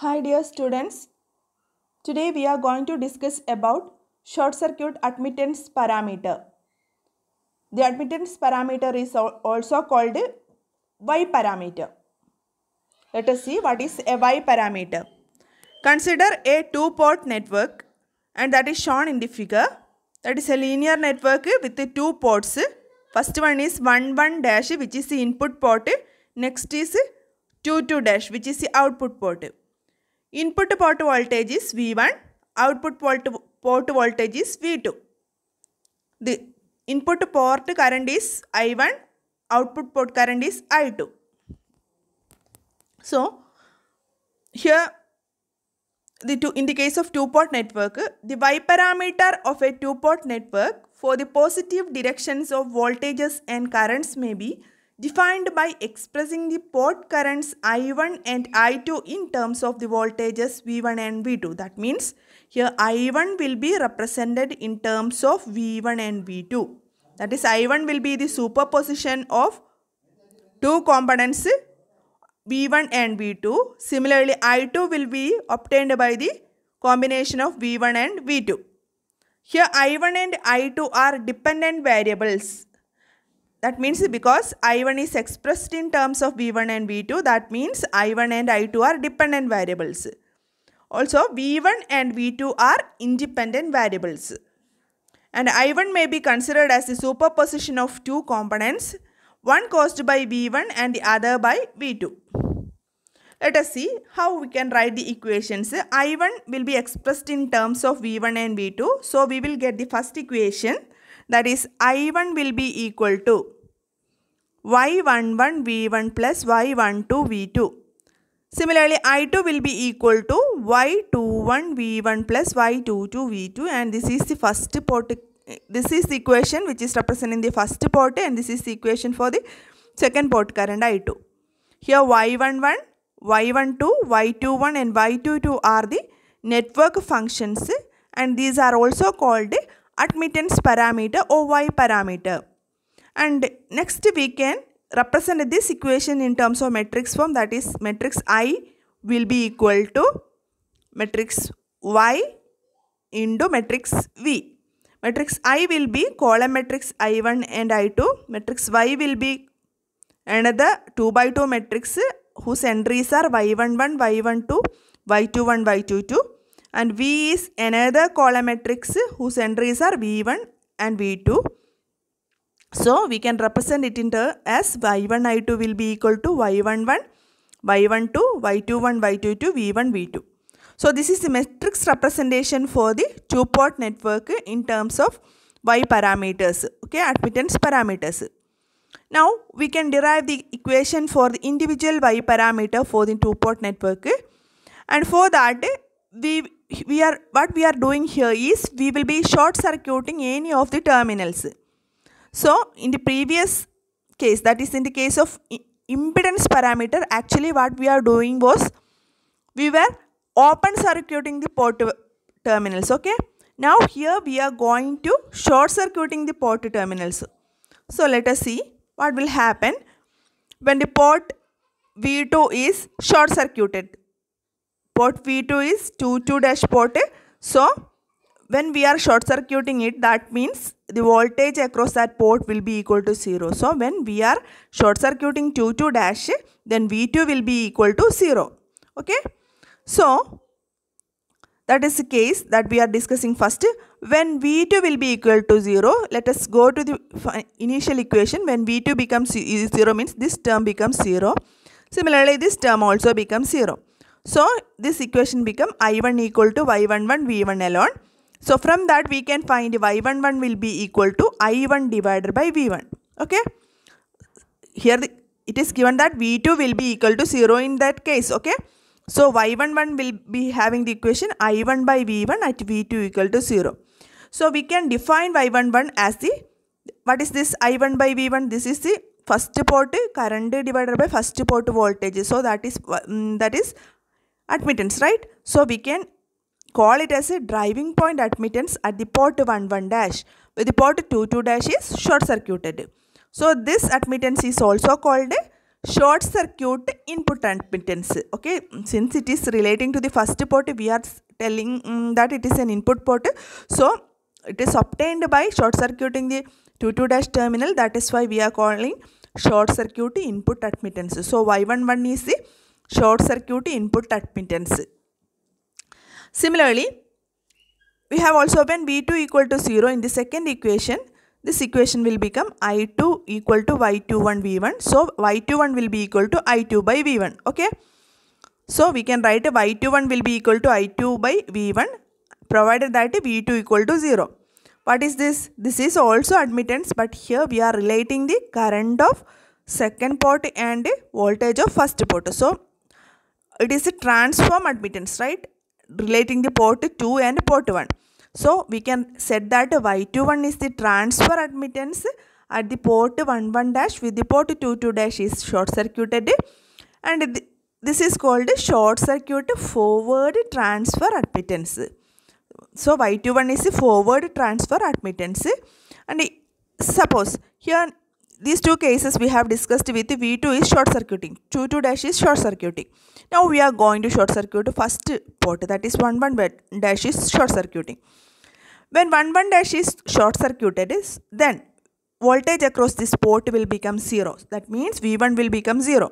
Hi dear students, today we are going to discuss about short circuit admittance parameter. The admittance parameter is also called Y parameter. Let us see what is a Y parameter. Consider a two-port network and that is shown in the figure. That is a linear network with the two ports. First one is 1 dash which is the input port. Next is 2 dash which is the output port. Input port voltage is V1, output port voltage is V2. The input port current is I1, output port current is I2. So, here in the case of two-port network, the Y parameter of a two-port network for the positive directions of voltages and currents may be defined by expressing the port currents I1 and I2 in terms of the voltages V1 and V2. That means here I1 will be represented in terms of V1 and V2. That is, I1 will be the superposition of two components V1 and V2. Similarly, I2 will be obtained by the combination of V1 and V2. Here I1 and I2 are dependent variables. That means because I1 is expressed in terms of V1 and V2, that means I1 and I2 are dependent variables. Also, V1 and V2 are independent variables. And I1 may be considered as the superposition of two components, one caused by V1 and the other by V2. Let us see how we can write the equations. I1 will be expressed in terms of V1 and V2. So, we will get the first equation. That is, I1 will be equal to Y11 V1 plus Y12 V2. Similarly, I2 will be equal to Y21 V1 plus Y22 V2, and this is the first port. This is the equation which is representing the first port, and this is the equation for the second port current I2. Here Y11, Y12, Y21 and Y22 are the network functions, and these are also called admittance parameter or Y parameter. And next we can represent this equation in terms of matrix form, that is matrix I will be equal to matrix Y into matrix V. Matrix I will be column matrix I1 and I2. Matrix Y will be another 2 by 2 matrix whose entries are Y11, Y12, Y21, Y22. And V is another column matrix whose entries are V1 and V2. So, we can represent it as Y1, I2 will be equal to Y11, Y12, Y21, Y22, V1, V2. So, this is the matrix representation for the two-port network in terms of Y parameters, okay, admittance parameters. Now, we can derive the equation for the individual Y parameter for the two-port network. And for that, what we are doing here is we will be short circuiting any of the terminals. So, in the previous case, that is in the case of impedance parameter, actually what we are doing was we were open circuiting the port terminals, okay. Now, here we are going to short circuiting the port terminals. So, let us see what will happen when the port V2 is short circuited. Port V2 is 2 dash port. So, when we are short circuiting it, that means the voltage across that port will be equal to 0. So, when we are short circuiting 2 dash, then V2 will be equal to 0. Okay. So, that is the case that we are discussing first. When V2 will be equal to 0, let us go to the initial equation. When V2 becomes 0 means this term becomes 0. Similarly, this term also becomes 0. So, this equation becomes I1 equal to Y11 V1 alone. So, from that we can find Y11 will be equal to I1 divided by V1. Okay. Here it is given that V2 will be equal to 0 in that case. Okay. So, Y11 will be having the equation I1 by V1 at V2 equal to 0. So, we can define Y11 as what is this I1 by V1? This is the first port current divided by first port voltage. So, that is admittance, right? So, we can call it as a driving point admittance at the port 1 dash, where the port 2 dash is short circuited. So, this admittance is also called short circuit input admittance. Okay, since it is relating to the first port, we are telling that it is an input port. So it is obtained by short circuiting the 2,2- terminal. That is why we are calling short circuit input admittance. So Y11 is the short circuit input admittance. Similarly, we have also when V2 equal to 0 in the second equation, this equation will become I2 equal to Y21 V1. So Y21 will be equal to I2 by V1. Okay. So we can write Y21 will be equal to I2 by V1 provided that V2 equal to 0. What is this? This is also admittance, but here we are relating the current of second port and voltage of first port. So it is a transform admittance, right? Relating the port 2 and port 1. So we can set that Y21 is the transfer admittance at the port 11 dash with the port 22 dash is short circuited, and this is called short circuit forward transfer admittance. So Y21 is a forward transfer admittance, and suppose here these two cases we have discussed with V2 is short circuiting, 22 dash is short circuiting. Now we are going to short circuit first port, that is 11 dash is short circuiting. When 11 dash is short circuited, then voltage across this port will become 0. That means V1 will become 0.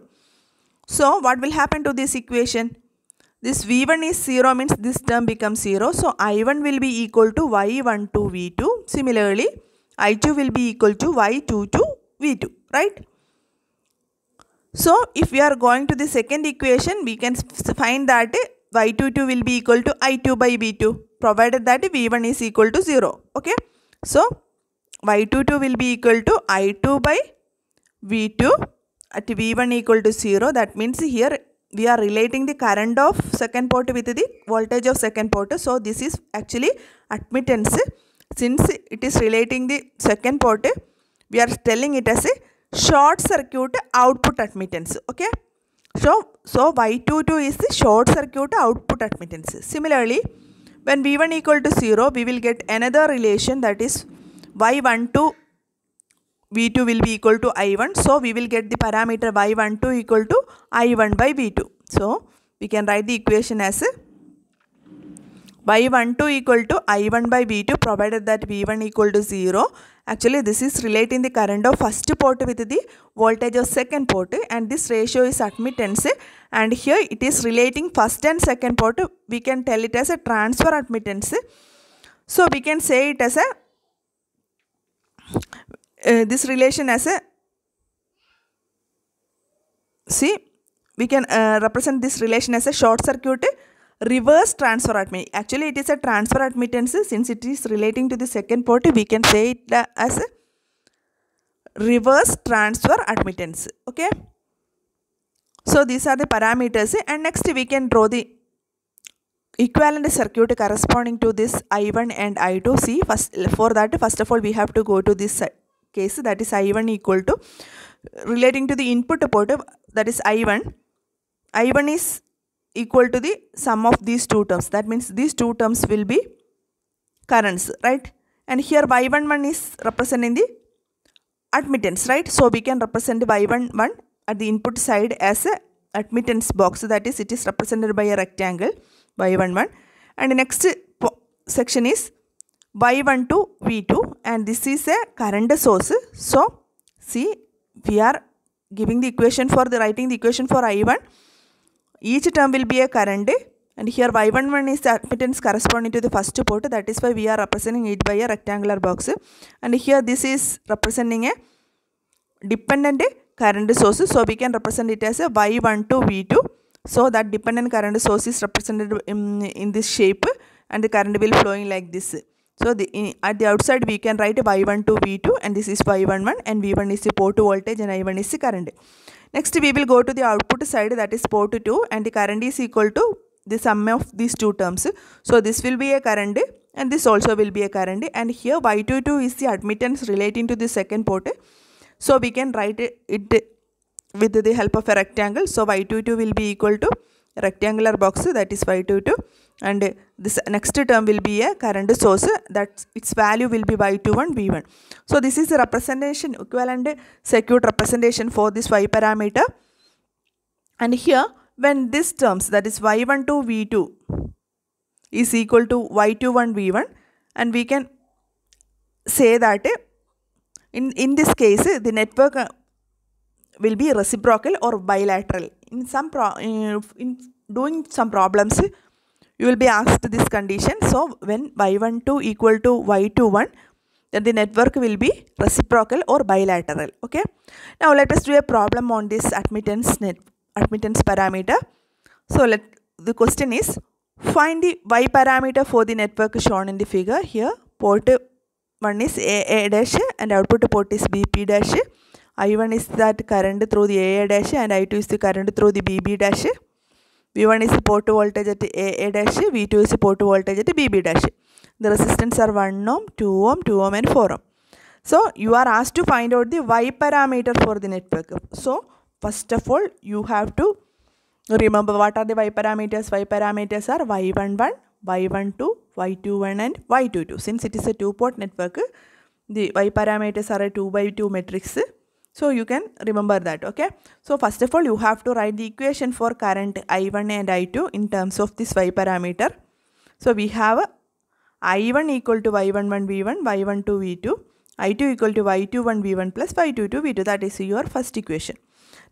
So what will happen to this equation? This V1 is 0 means this term becomes 0. So I1 will be equal to Y12 V2. Similarly, I2 will be equal to Y22 V2, right? So if we are going to the second equation, we can find that Y22 will be equal to I2 by V2 provided that V1 is equal to 0. Okay. So Y22 will be equal to I2 by V2 at V1 equal to 0. That means here we are relating the current of second port with the voltage of second port. So this is actually admittance. Since it is relating the second port, we are telling it as a short circuit output admittance. Okay. So Y22 is the short circuit output admittance. Similarly, when V1 equal to 0, we will get another relation, that is Y12 V2 will be equal to I1. So we will get the parameter Y12 equal to I1 by V2. So we can write the equation as Y12 equal to I1 by V2 provided that V1 equal to 0. Actually this is relating the current of first port with the voltage of second port, and this ratio is admittance, and here it is relating first and second port. We can tell it as a transfer admittance. So we can say it as a this relation as a, see, we can represent this relation as a short circuit reverse transfer admittance. Actually it is a transfer admittance. Since it is relating to the second port, we can say it as a reverse transfer admittance. Okay. So these are the parameters, and next we can draw the equivalent circuit corresponding to this I1 and I2. See, for that first of all we have to go to this case, that is I1 equal to relating to the input port, that is I1 is equal to the sum of these two terms. That means these two terms will be currents, right? And here Y11 is representing the admittance, right? So we can represent Y11 at the input side as a admittance box, that is it is represented by a rectangle Y11, and the next section is Y12 V2, and this is a current source. So see, we are giving the equation for the writing the equation for I1. Each term will be a current, and here Y11 is the admittance corresponding to the first port. That is why we are representing it by a rectangular box, and here this is representing a dependent current source. So we can represent it as a Y12 V2. So that dependent current source is represented in this shape, and the current will flowing like this. So at the outside we can write Y12 V2, and this is Y11, and V1 is the port voltage and I1 is the current. Next we will go to the output side, that is port 2, and the current is equal to the sum of these two terms. So this will be a current, and this also will be a current, and here Y22 is the admittance relating to the second port. So we can write it with the help of a rectangle. So Y22 will be equal to rectangular box, that is y22, and this next term will be a current source, that its value will be y21 v1. So this is the representation, equivalent circuit representation for this y parameter. And here when this terms, that is y12 v2 is equal to y21 v1, and we can say that in this case the network will be reciprocal or bilateral. In doing some problems you will be asked this condition. So when y12 equal to y21, then the network will be reciprocal or bilateral. Okay. Now let us do a problem on this admittance parameter. So the question is, find the y parameter for the network shown in the figure. Here port 1 is AA dash and output port is BP dash. I1 is that current through the AA dash and I2 is the current through the BB dash. V1 is the port voltage at AA dash, V2 is the port voltage at BB dash. The resistance are 1 ohm, 2 ohm, 2 ohm and 4 ohm. So you are asked to find out the y parameter for the network. So first of all you have to remember what are the y parameters. Y parameters are y11, y12, y21 and y22. Since it is a two-port network, the y parameters are a 2 by 2 matrix. So you can remember that. Okay. So first of all you have to write the equation for current I1 and I2 in terms of this y parameter. So we have I1 equal to y11 v1, y12 v2, I2 equal to y21 v1 plus y22 v2. That is your first equation.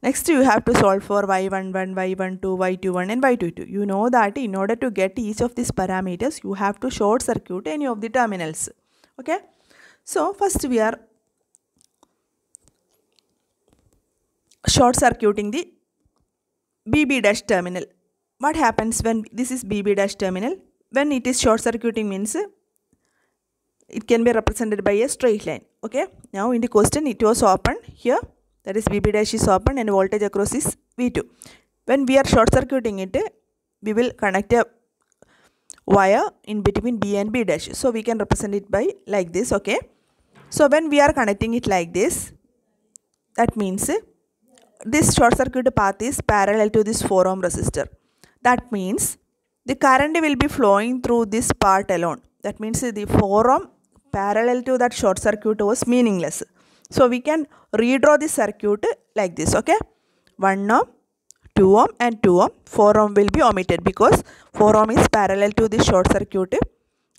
Next you have to solve for y11, y12, y21 and y22. You know that in order to get each of these parameters you have to short circuit any of the terminals. Okay. So first we are short circuiting the BB dash terminal. What happens when this is BB dash terminal? When it is short circuiting means it can be represented by a straight line. Okay. Now in the question it was open here, that is BB dash is open and voltage across is V2. When we are short circuiting it, we will connect a wire in between B and B dash. So we can represent it by like this. Okay. So when we are connecting it like this, that means this short circuit path is parallel to this 4 ohm resistor. That means the current will be flowing through this part alone. That means the 4 ohm parallel to that short circuit was meaningless. So we can redraw the circuit like this. Okay. 1 ohm, 2 ohm and 2 ohm. 4 ohm will be omitted because 4 ohm is parallel to this short circuit,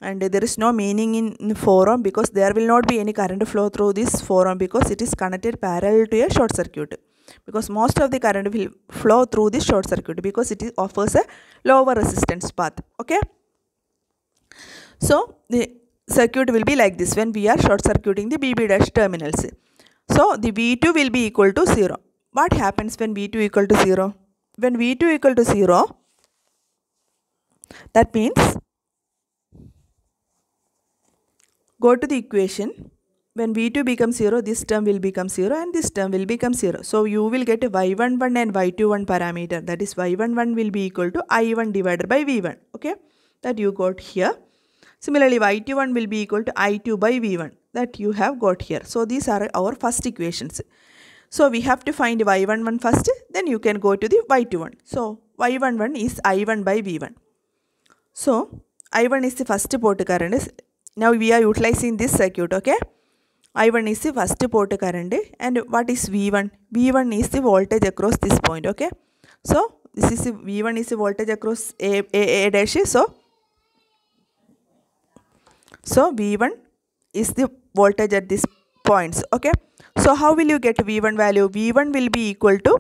and there is no meaning in 4 ohm because there will not be any current flow through this 4 ohm because it is connected parallel to a short circuit. Because most of the current will flow through this short circuit because it offers a lower resistance path. Okay. So the circuit will be like this when we are short circuiting the BB dash terminals. So the V2 will be equal to 0. What happens when V2 equal to 0? When V2 equal to 0, that means go to the equation. When V2 becomes 0, this term will become 0 and this term will become 0. So you will get a y11 and y21 parameter. That is y11 will be equal to I1 divided by V1. Okay. That you got here. Similarly, y21 will be equal to I2 by V1. That you have got here. So these are our first equations. So we have to find y11 first. Then you can go to the y21. So y11 is I1 by V1. So I1 is the first port current. Now we are utilizing this circuit. Okay. I1 is the first port current and what is V1? V1 is the voltage across this point. Okay. So this is the V1 is the voltage across A dash. So V1 is the voltage at this points. Okay. So how will you get V1 value? V1 will be equal to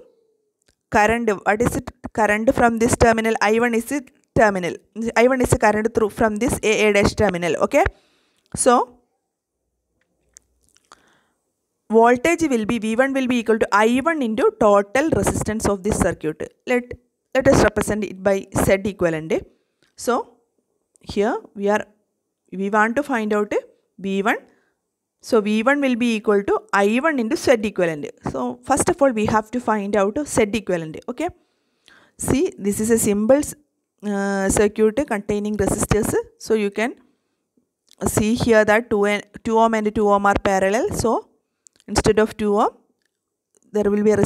current. What is it? Current from this terminal. I1 is the terminal. I1 is the current through from this AA dash terminal. Okay. So voltage will be V1 will be equal to I1 into total resistance of this circuit. Let us represent it by Z equivalent. So here we want to find out V1. So V1 will be equal to I1 into Z equivalent. So first of all we have to find out Z equivalent. Okay. See, this is a simple circuit containing resistors. So you can see here that 2 ohm and 2 ohm are parallel. So instead of 2 ohm, there will be a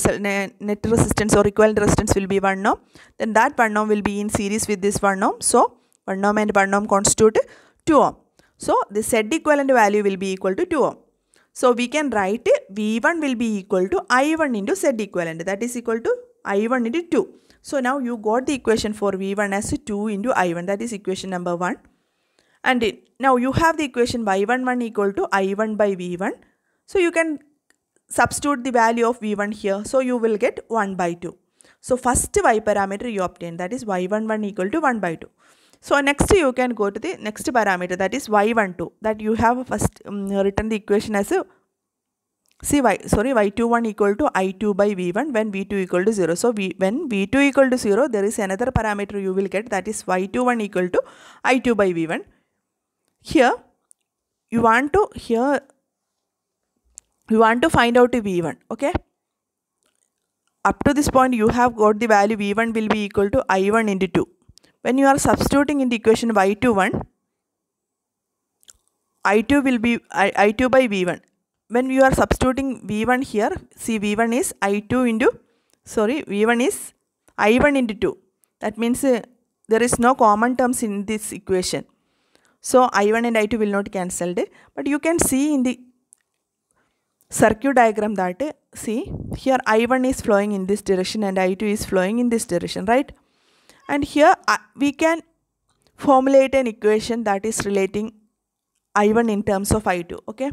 net resistance or equivalent resistance will be 1 ohm. Then that 1 ohm will be in series with this 1 ohm. So 1 ohm and 1 ohm constitute 2 ohm. So the Z equivalent value will be equal to 2 ohm. So we can write V1 will be equal to I1 into Z equivalent, that is equal to I1 into 2. So now you got the equation for V1 as 2 into I1, that is equation number 1. And now you have the equation Y11 equal to I1 by V1. So you can substitute the value of V1 here. So you will get 1 by 2. So first Y parameter you obtain, that is Y11 equal to 1 by 2. So next you can go to the next parameter, that is Y12, that you have first written the equation as a Y21 equal to I2 by V1 when V2 equal to 0. So when V2 equal to 0, there is another parameter you will get, that is Y21 equal to I2 by V1. Here you want to find out the V1, okay? Up to this point you have got the value V1 will be equal to I1 into 2. When you are substituting in the equation Y21, I2 will be I2 by V1. When you are substituting V1 here, see V1 is I1 into 2. That means there is no common terms in this equation. So I1 and I2 will not cancel, but you can see in the circuit diagram that see here I1 is flowing in this direction and I2 is flowing in this direction, right? And here we can formulate an equation that is relating I1 in terms of I2, okay?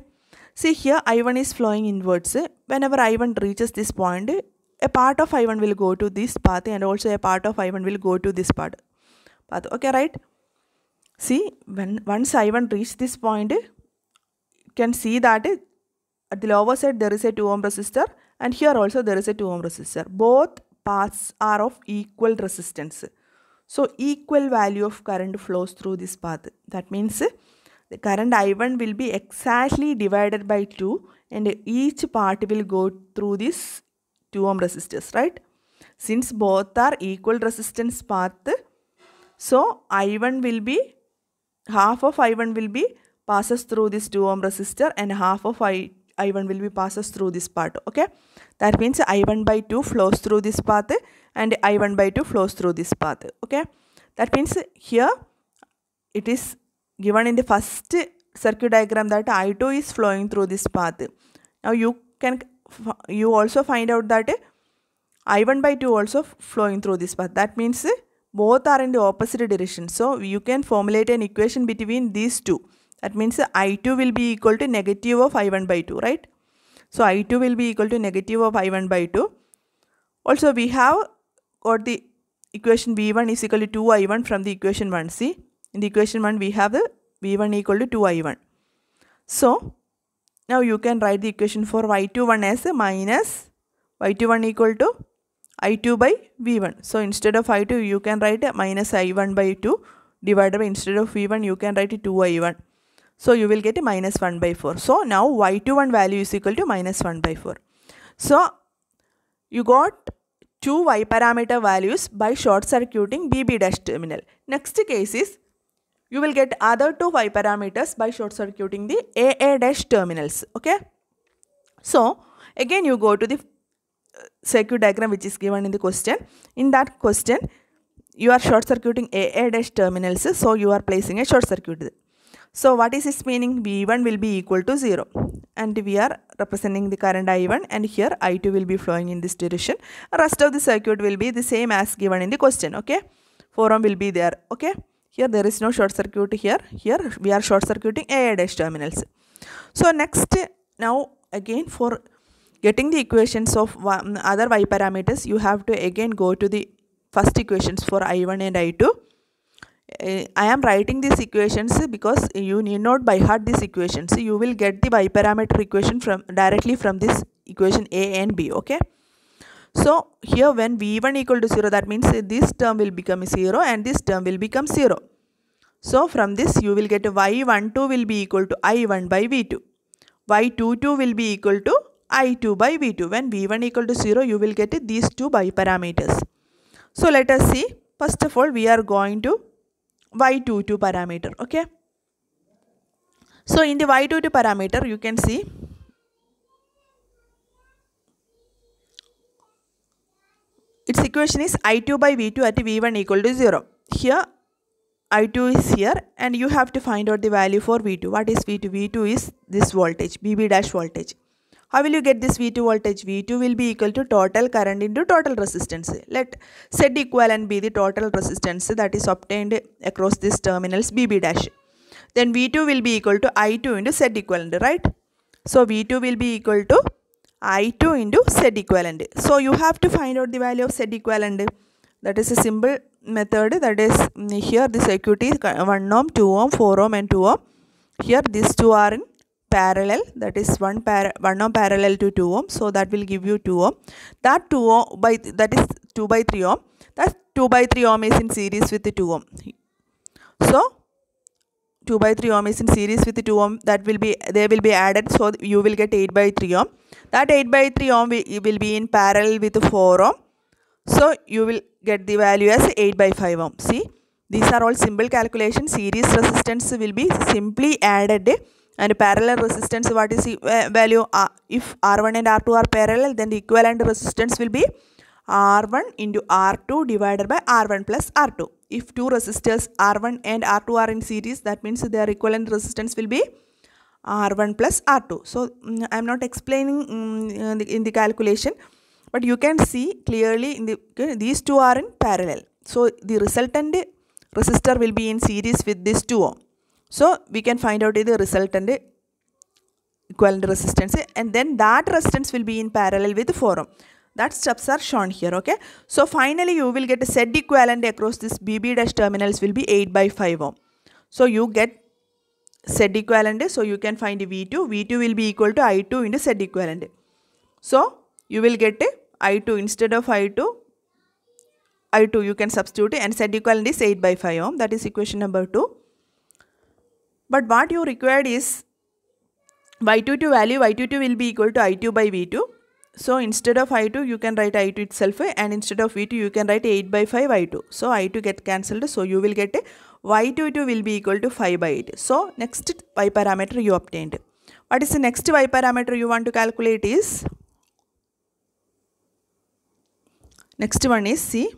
See here I1 is flowing inwards. Whenever I1 reaches this point, a part of I1 will go to this path and also a part of I1 will go to this path, okay, right? See, once I1 reaches this point, you can see that at the lower side there is a 2 ohm resistor and here also there is a 2 ohm resistor. Both paths are of equal resistance. So equal value of current flows through this path. That means the current I1 will be exactly divided by 2 and each part will go through this 2 ohm resistors, right? Since both are equal resistance path, so I1 will be, half of I1 will be passes through this 2 ohm resistor and half of I1 will be passes through this part, okay? That means I1 by 2 flows through this path and I1 by 2 flows through this path, okay? That means here it is given in the first circuit diagram that I2 is flowing through this path. Now you also find out that I1 by 2 also flowing through this path. That means both are in the opposite direction. So you can formulate an equation between these two. That means I2 will be equal to negative of I1 by 2, right? So I2 will be equal to negative of I1 by 2. Also we have got the equation V1 is equal to 2I1 from the equation 1. See, in the equation 1 we have the V1 equal to 2I1. So now you can write the equation for Y21 as minus Y21 equal to I2 by V1. So instead of I2 you can write minus I1 by 2 divided by, instead of V1 you can write 2I1. So you will get minus 1 by 4. So now Y21 value is equal to minus 1 by 4. So you got two Y parameter values by short circuiting BB dash terminal. Next case is you will get other two Y parameters by short circuiting the AA dash terminals, okay? So again you go to the circuit diagram which is given in the question. In that question you are short circuiting AA dash terminals, so you are placing a short circuit. So what is its meaning? V1 will be equal to 0 and we are representing the current I1 and here I2 will be flowing in this direction. Rest of the circuit will be the same as given in the question, okay? 4 ohm will be there, okay? Here there is no short circuit here. Here we are short circuiting AA dash terminals. So next, now again for getting the equations of other Y parameters, you have to again go to the first equations for I1 and I2. I am writing these equations because you need not by heart these equations. You will get the Y parameter equation directly from this equation A and B, okay? So here when V1 equal to 0, that means this term will become 0 and this term will become 0. So from this you will get Y12 will be equal to I1 by V2. Y22 will be equal to I2 by V2. When V1 equal to 0, you will get these two Y parameters. So let us see. First of all, we are going to Y22 parameter, okay? So in the Y22 parameter, you can see its equation is I2 by V2 at V1 equal to 0. Here I2 is here and you have to find out the value for V2. What is V2? V2 is this voltage, BB dash voltage. How will you get this V2 voltage? V2 will be equal to total current into total resistance. Let Z equivalent be the total resistance that is obtained across these terminals BB dash. Then V2 will be equal to I2 into Z equivalent, right? So V2 will be equal to I2 into Z equivalent. So you have to find out the value of Z equivalent. That is a simple method. That is, here the circuit is 1 ohm, 2 ohm, 4 ohm and 2 ohm. Here these two are in parallel, that is 1 ohm parallel to 2 ohm, so that will give you 2 ohm. That is 2 by 3 ohm. That 2 by 3 ohm is in series with the 2 ohm. So 2 by 3 ohm is in series with the 2 ohm. That will be, they will be added, so you will get 8 by 3 ohm. That 8 by 3 ohm will be in parallel with 4 ohm. So you will get the value as 8 by 5 ohm. See, these are all simple calculations. Series resistance will be simply added. And parallel resistance, what is the value? If R1 and R2 are parallel, then the equivalent resistance will be R1 into R2 divided by R1 plus R2. If two resistors R1 and R2 are in series, that means their equivalent resistance will be R1 plus R2. So I am not explaining in the calculation, but you can see clearly in the these two are in parallel. So the resultant resistor will be in series with this 2 ohm. So we can find out the resultant equivalent resistance, and then that resistance will be in parallel with 4 ohm. That steps are shown here, okay. So finally you will get a Z equivalent across this BB dash terminals will be 8 by 5 ohm. So you get Z equivalent, so you can find V2. V2 will be equal to I2 into Z equivalent. So you will get I2 instead of I2 you can substitute and Z equivalent is 8 by 5 ohm. That is equation number 2. But what you required is Y22 value. Y22 will be equal to I2 by V2. So instead of I2 you can write I2 itself, and instead of V2 you can write 8 by 5 I2. So I2 get cancelled. So you will get Y22 will be equal to 5 by 8. So next Y parameter you obtained. What is the next Y parameter you want to calculate is, next one is, see,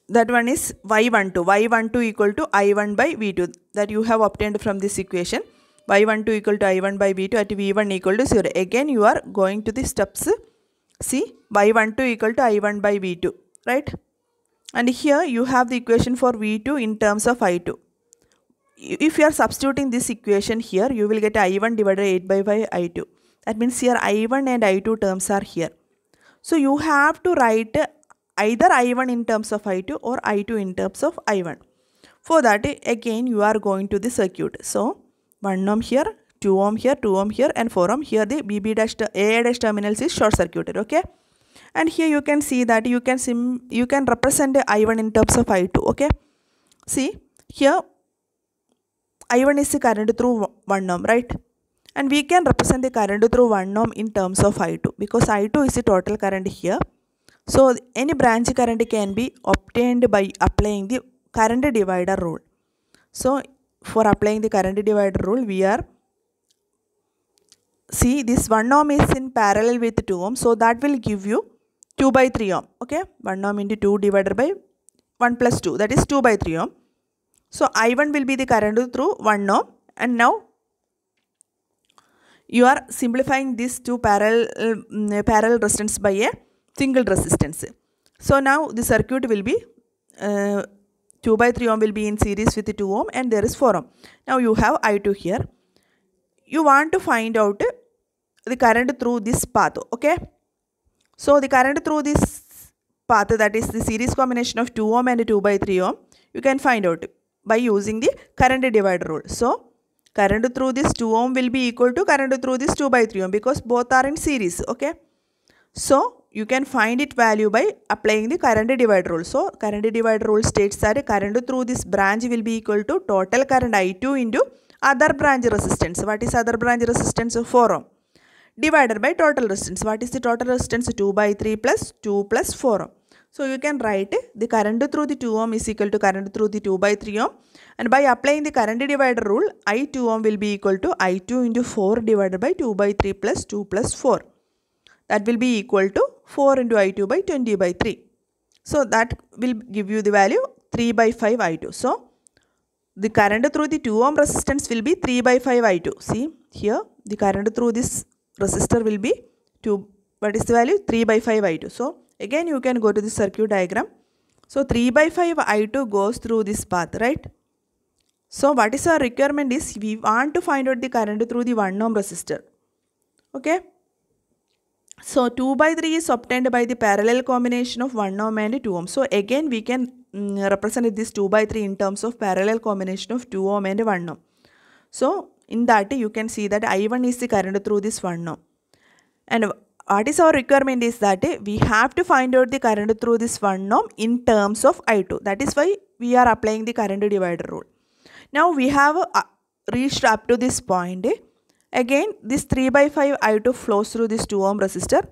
that one is Y12. Y12 equal to I1 by V2, that you have obtained from this equation. Y12 equal to I1 by V2 at V1 equal to 0. Again you are going to the steps. See, Y12 equal to I1 by V2, right? And here you have the equation for V2 in terms of I2. If you are substituting this equation here, you will get I1 divided by 8 by 5 I2. That means here I1 and I2 terms are here. So you have to write either I1 in terms of I2 or I2 in terms of I1. For that, again you are going to the circuit. So 1 ohm here, 2 ohm here, 2 ohm here and 4 ohm here. The BB dash AA dash terminals is short circuited, okay. And here you can see that you can represent I1 in terms of I2, okay. See, here I1 is the current through 1 ohm, right? And we can represent the current through 1 ohm in terms of I2, because I2 is the total current here. So any branch current can be obtained by applying the current divider rule. So for applying the current divider rule, we are, see, this 1 ohm is in parallel with 2 ohm, so that will give you 2 by 3 ohm, okay. 1 ohm into 2 divided by 1 plus 2, that is 2 by 3 ohm. So I1 will be the current through 1 ohm, and now you are simplifying these two parallel resistance by a single resistance. So now the circuit will be 2 by 3 ohm will be in series with 2 ohm and there is 4 ohm. Now you have I2 here. You want to find out the current through this path, okay. So the current through this path, that is the series combination of 2 ohm and 2 by 3 ohm, you can find out by using the current divider rule. So current through this 2 ohm will be equal to current through this 2 by 3 ohm, because both are in series, okay. So you can find it value by applying the current divider rule. So current divider rule states that current through this branch will be equal to total current I2 into other branch resistance. What is other branch resistance? 4 ohm divided by total resistance. What is the total resistance? 2 by 3 plus 2 plus 4 ohm. So you can write the current through the 2 ohm is equal to current through the 2 by 3 ohm, and by applying the current divider rule, I2 ohm will be equal to I2 into 4 divided by 2 by 3 plus 2 plus 4. that will be equal to 4 into I2 by 20 by 3. So that will give you the value 3 by 5 I2. So the current through the 2 ohm resistance will be 3 by 5 I2. See here, the current through this resistor will be 2. What is the value? 3 by 5 I2. So again you can go to the circuit diagram. So 3 by 5 I2 goes through this path, right? So what is our requirement is we want to find out the current through the 1 ohm resistor. Okay. So 2 by 3 is obtained by the parallel combination of 1 ohm and 2 ohm. So again we can represent this 2 by 3 in terms of parallel combination of 2 ohm and 1 ohm. So in that you can see that I1 is the current through this 1 ohm. And what is our requirement is that we have to find out the current through this 1 ohm in terms of I2. That is why we are applying the current divider rule. Now we have reached up to this point. Again this 3 by 5 I2 flows through this 2 ohm resistor.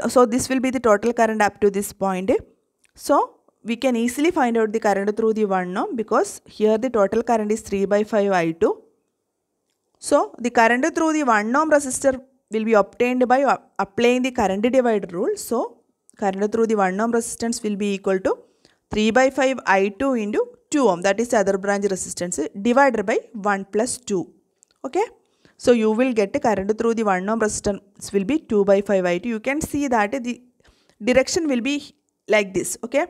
So this will be the total current up to this point. So we can easily find out the current through the 1 ohm because here the total current is 3 by 5 I2. So the current through the 1 ohm resistor will be obtained by applying the current divider rule. So current through the 1 ohm resistance will be equal to 3 by 5 I2 into 2 ohm, that is the other branch resistance, divided by 1 plus 2. Okay. So you will get the current through the 1 ohm resistance will be 2 by 5 I2. You can see that the direction will be like this. Okay.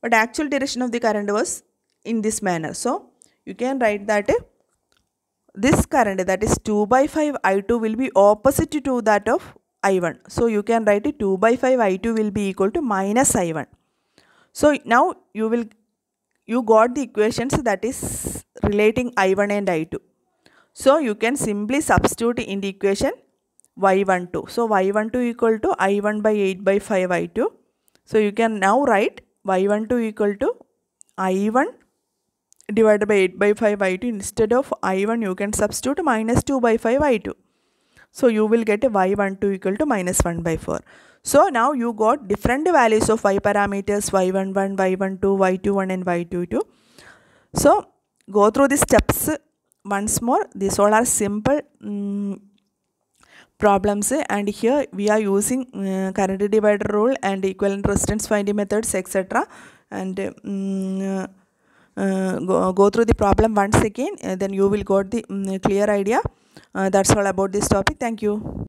But actual direction of the current was in this manner. So you can write that this current, that is 2 by 5 I2, will be opposite to that of I1. So you can write it 2 by 5 I2 will be equal to minus I1. So now you got the equations that is relating I1 and I2. So you can simply substitute in the equation y12. So y12 equal to I1 by 8 by 5 I2. So you can now write y12 equal to I1 divided by 8 by 5 I2. Instead of I1 you can substitute minus 2 by 5 I2. So you will get a y12 equal to minus 1 by 4. So now you got different values of y parameters, y11, y12, y21 and y22. So go through the steps once more. These all are simple problems, and here we are using current divider rule and equivalent resistance finding methods, etc. And go through the problem once again, then you will got the clear idea. That's all about this topic. Thank you.